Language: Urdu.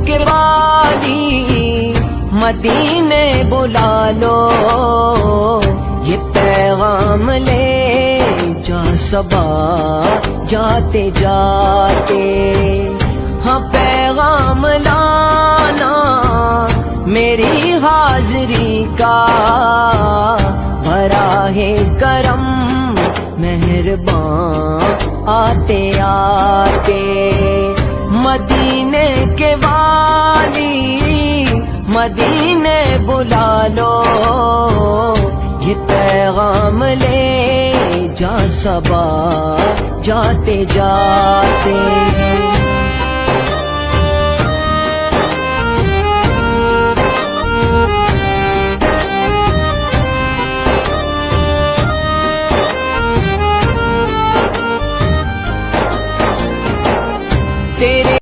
کے والی مدینے بلا لو، یہ پیغام لے جا صبا جاتے جاتے، ہاں پیغام لانا میری حاضری کا، براہ کرم مہربان آتے آتے، مدینے کے والی مدینے بلا لو، یہ پیغام لے جا صبا جاتے جاتے۔